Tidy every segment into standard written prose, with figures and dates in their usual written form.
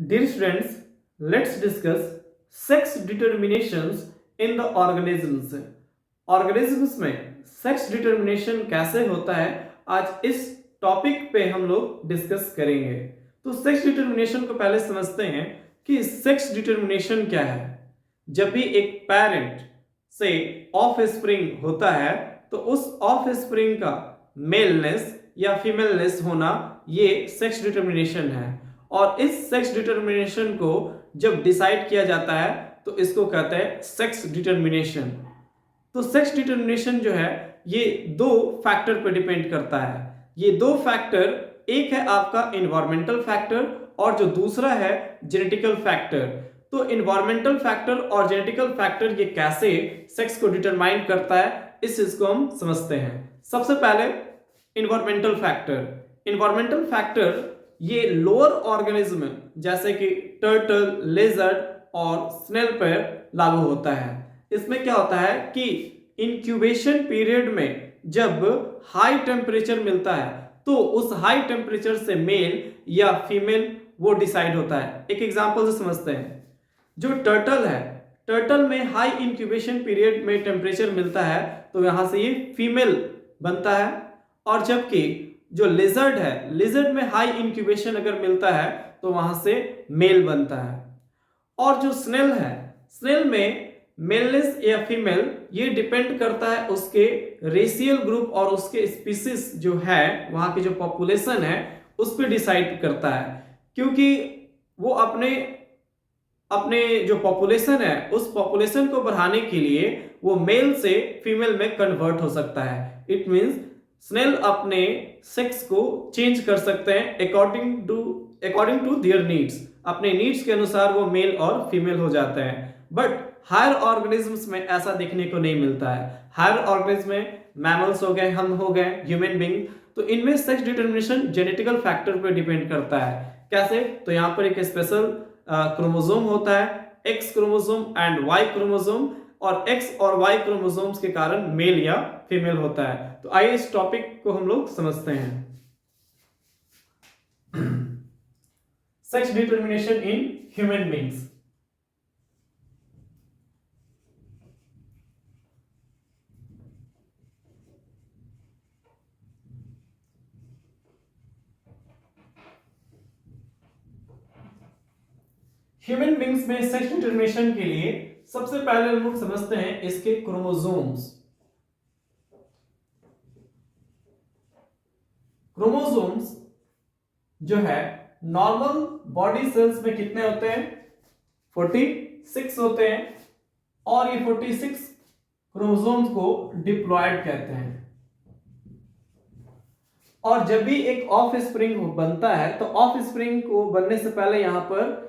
Dear students, let's discuss sex determinations in the organisms. Organisms में sex determination कैसे होता है, आज इस टॉपिक पे हम लोग डिस्कस करेंगे। तो सेक्स डिटर्मिनेशन को पहले समझते हैं कि सेक्स डिटर्मिनेशन क्या है। जब भी एक पेरेंट से ऑफ स्प्रिंग होता है तो उस ऑफ स्प्रिंग का मेलनेस या फीमेलनेस होना ये सेक्स डिटर्मिनेशन है। और इस सेक्स डिटर्मिनेशन को जब डिसाइड किया जाता है तो इसको कहते हैं सेक्स डिटर्मिनेशन। तो सेक्स डिटर्मिनेशन जो है ये दो फैक्टर पर डिपेंड करता है। ये दो फैक्टर, एक है आपका इन्वायरमेंटल फैक्टर और जो दूसरा है जेनेटिकल फैक्टर। तो इन्वायरमेंटल फैक्टर और जेनेटिकल फैक्टर ये कैसे सेक्स को डिटरमाइन करता है, इस चीज को हम समझते हैं। सबसे पहले इन्वायरमेंटल फैक्टर। इन्वायरमेंटल फैक्टर ये लोअर ऑर्गेनिज्म जैसे कि टर्टल, लेजर्ड और स्नेल पर लागू होता है। इसमें क्या होता है कि इंक्यूबेशन पीरियड में जब हाई टेम्परेचर मिलता है तो उस हाई टेम्परेचर से मेल या फीमेल वो डिसाइड होता है। एक एग्जांपल से समझते हैं। जो टर्टल है, टर्टल में हाई इंक्यूबेशन पीरियड में टेम्परेचर मिलता है तो यहां से ये फीमेल बनता है। और जबकि जो लिजर्ड है, लिजर्ड में हाई इंक्यूबेशन अगर मिलता है तो वहां से मेल बनता है। और जो स्नेल है, स्नेल में मेलनेस या फीमेल ये डिपेंड करता है उसके रेशियल ग्रुप और उसके स्पीसीज जो है, वहां की जो पॉपुलेशन है उस पर डिसाइड करता है। क्योंकि वो अपने अपने जो पॉपुलेशन है उस पॉपुलेशन को बढ़ाने के लिए वो मेल से फीमेल में कन्वर्ट हो सकता है। इट मींस स्नेल अपने सेक्स को चेंज कर सकते हैं अकॉर्डिंग टू देयर नीड्स। अपने नीड्स के अनुसार वो मेल और फीमेल हो जाते हैं। बट हायर ऑर्गेनिजम्स में ऐसा देखने को नहीं मिलता है। हायर ऑर्गेनिज्म में मैमल्स हो गए, हम हो गए, ह्यूमन बीइंग, तो इनमें सेक्स डिटरमिनेशन जेनेटिकल फैक्टर पर डिपेंड करता है। कैसे? तो यहाँ पर एक स्पेशल क्रोमोसोम होता है, X chromosome and Y chromosome, और एक्स और वाई क्रोमोसोम्स के कारण मेल या फीमेल होता है। तो आइए इस टॉपिक को हम लोग समझते हैं। Sex determination in human beings. Human beings में सेक्स डिटरमिनेशन के लिए सबसे पहले हम लोग समझते हैं इसके क्रोमोसोम्स। क्रोमोसोम्स जो है नॉर्मल बॉडी सेल्स में कितने होते हैं? 46 होते हैं। और ये 46 क्रोमोसोम्स को डिप्लॉयड कहते हैं। और जब भी एक ऑफ स्प्रिंग बनता है तो ऑफ स्प्रिंग को बनने से पहले यहां पर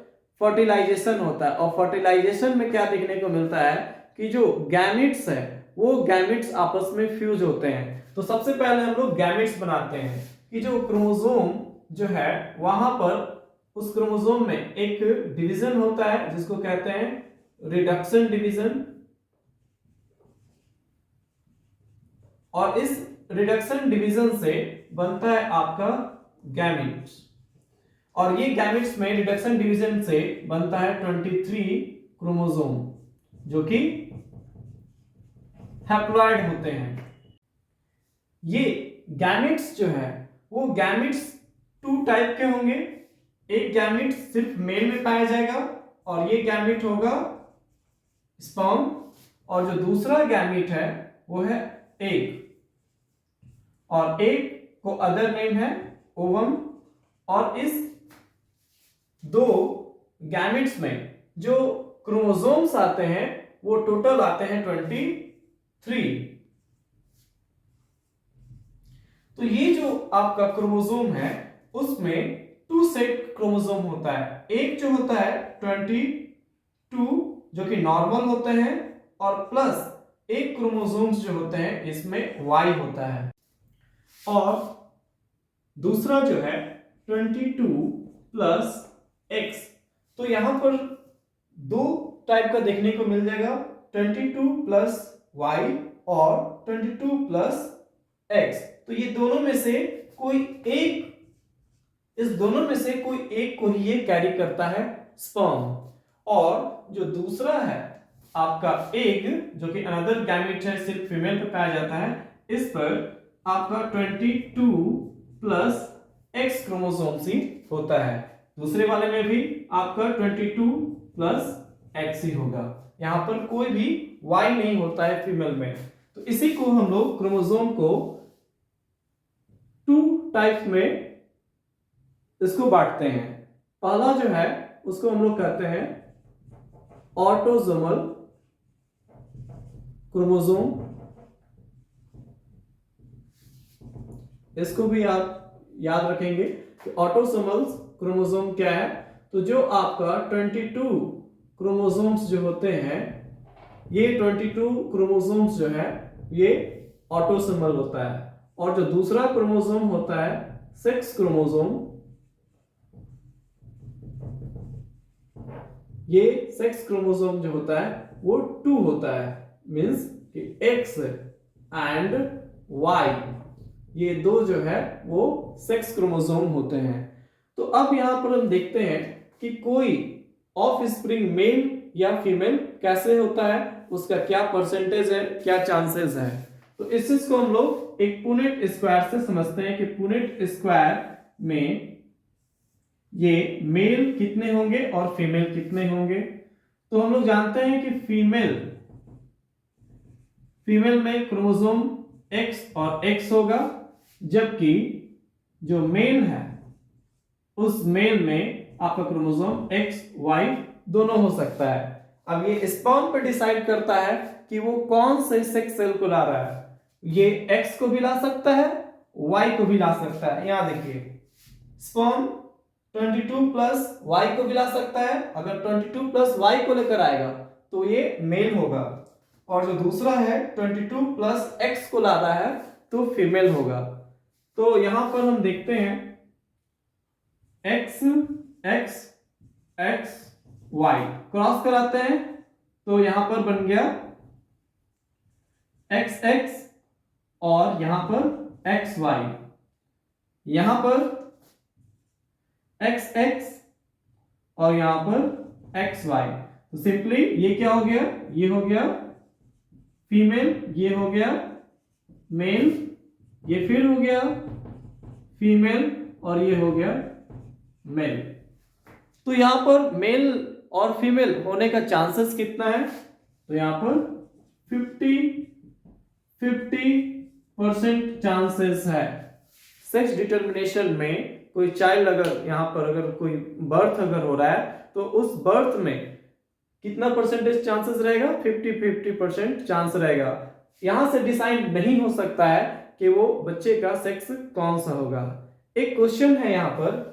फर्टिलाइजेशन होता है। और फर्टिलाइजेशन में क्या देखने को मिलता है कि जो गैमेट्स है वो गैमेट्स आपस में फ्यूज होते हैं। तो सबसे पहले हम लोग गैमेट्स बनाते हैं कि जो क्रोमोसोम जो है वहां पर उस क्रोमोसोम में एक डिवीजन होता है जिसको कहते हैं रिडक्शन डिवीजन। और इस रिडक्शन डिवीजन से बनता है आपका गैमेट्स। और ये गैमेट्स में रिडक्शन डिवीजन से बनता है 23 क्रोमोसोम जो कि हैप्लॉइड होते हैं। ये गैमेट्स जो है वो गैमेट्स टू टाइप के होंगे। एक गैमेट सिर्फ मेल में पाया जाएगा और ये गैमेट होगा स्पर्म, और जो दूसरा गैमेट है वो है एग, और एग को अदर नेम है ओवम। और इस दो गैमेट्स में जो क्रोमोसोम्स आते हैं वो टोटल आते हैं 23। तो ये जो आपका क्रोमोसोम है उसमें 2 सेट क्रोमोसोम होता है। एक जो होता है 22 जो कि नॉर्मल होते हैं, और प्लस एक क्रोमोसोम्स जो होते हैं इसमें वाई होता है। और दूसरा जो है 22 प्लस एक्स। तो यहां पर दो टाइप का देखने को मिल जाएगा, 22 प्लस वाई और 22 प्लस एक्स। तो ये दोनों में से कोई एक इस दोनों में से कोई एक को ही ये कैरी करता है स्पर्म, और जो दूसरा है आपका एग, जो कि अनदर गैमेट है, सिर्फ फीमेल पे पाया जाता है, इस पर आपका 22 प्लस एक्स क्रोमोसोम्स ही होता है। दूसरे वाले में भी आपका 22 प्लस एक्स ही होगा, यहां पर कोई भी वाई नहीं होता है फीमेल में। तो इसी को हम लोग क्रोमोसोम को 2 टाइप में इसको बांटते हैं। पहला जो है उसको हम लोग कहते हैं ऑटोसोमल क्रोमोसोम, इसको भी आप याद रखेंगे कि ऑटोसोमल क्रोमोसोम क्या है। तो जो आपका 22 क्रोमोसोम्स जो होते हैं, ये 22 क्रोमोसोम्स जो है ये ऑटोसोमल होता है, और जो दूसरा क्रोमोसोम होता है सेक्स क्रोमोसोम, ये सेक्स क्रोमोसोम जो होता है वो 2 होता है, मींस कि एक्स एंड वाई, ये दो जो है वो सेक्स क्रोमोसोम होते हैं। तो अब यहां पर हम देखते हैं कि कोई ऑफ स्प्रिंग मेल या फीमेल कैसे होता है, उसका क्या परसेंटेज है, क्या चांसेस है। तो इस चीज को हम लोग एक पुनेट स्क्वायर से समझते हैं कि पुनेट स्क्वायर में ये मेल कितने होंगे और फीमेल कितने होंगे। तो हम लोग जानते हैं कि फीमेल में क्रोमोसोम एक्स और एक्स होगा, जबकि जो मेल है उस मेल में आपका क्रोमोसोम एक्स वाई दोनों हो सकता है। अब ये स्पर्म पे डिसाइड करता है कि वो कौन से सेक्स सेल को ला रहा है, ये एक्स को भी ला सकता है, वाई को भी ला सकता है। यहां देखिए स्पर्म 22 प्लस वाई को भी ला सकता है, अगर 22 प्लस वाई को लेकर आएगा तो ये मेल होगा, और जो दूसरा है 22 प्लस एक्स को ला रहा है तो फीमेल होगा। तो यहां पर हम देखते हैं X X X Y cross कराते हैं, तो यहां पर बन गया एक्स एक्स और यहां पर एक्स वाई, यहां पर एक्स एक्स और यहां पर एक्स वाई। तो सिंपली ये क्या हो गया, ये हो गया फीमेल, ये हो गया मेल, ये फिर हो गया फीमेल और ये हो गया मेल। तो यहां पर मेल और फीमेल होने का चांसेस कितना है, तो यहां पर 50% चांसेस है। सेक्स डिटर्मिनेशन में कोई चाइल्ड अगर यहां पर अगर कोई बर्थ अगर हो रहा है तो उस बर्थ में कितना परसेंटेज चांसेस रहेगा, 50% चांस रहेगा। यहां से डिसाइड नहीं हो सकता है कि वो बच्चे का सेक्स कौन सा होगा। एक क्वेश्चन है यहां पर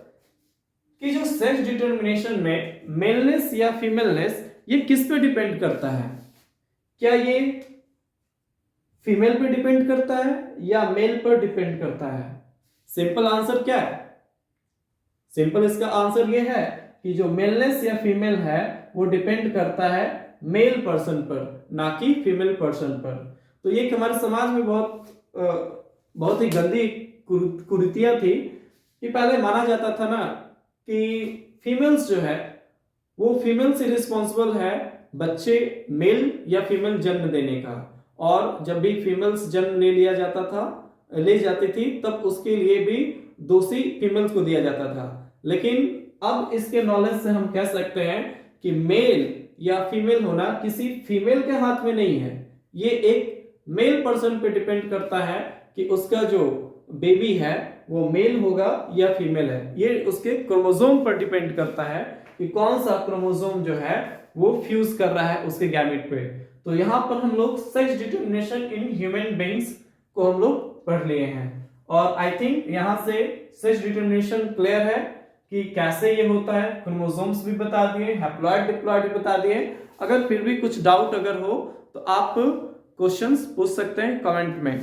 कि जो सेक्स डिटर्मिनेशन में मेलनेस या फीमेलनेस ये किस पे डिपेंड करता है, क्या ये फीमेल पे डिपेंड करता है या मेल पर डिपेंड करता है। सिंपल आंसर क्या है, सिंपल इसका आंसर ये है कि जो मेलनेस या फीमेल है वो डिपेंड करता है मेल पर्सन पर, ना कि फीमेल पर्सन पर। तो ये हमारे समाज में बहुत ही गंदी कुरीतियां थी कि पहले माना जाता था ना कि फीमेल्स जो है वो फीमेल से रिस्पॉन्सिबल है बच्चे मेल या फीमेल जन्म देने का, और जब भी फीमेल्स जन्म ले जाती थी तब उसके लिए भी दोषी फीमेल्स को दिया जाता था। लेकिन अब इसके नॉलेज से हम कह सकते हैं कि मेल या फीमेल होना किसी फीमेल के हाथ में नहीं है, ये एक मेल पर्सन पे डिपेंड करता है कि उसका जो बेबी है वो मेल होगा या फीमेल है। ये उसके क्रोमोसोम पर डिपेंड करता है कि कौन सा क्रोमोसोम जो है वो फ्यूज कर रहा है उसके गैमेट पे। तो यहां पर हम लोग sex determination in human beings को हम लोग पढ़ लिए हैं, और आई थिंक यहां से सेक्स डिटर्मिनेशन क्लियर है कि कैसे ये होता है। क्रोमोसोम्स भी बता दिए, हैप्लॉइड डिप्लॉइड भी बता दिए। अगर फिर भी कुछ डाउट अगर हो तो आप क्वेश्चंस पूछ सकते हैं कमेंट में।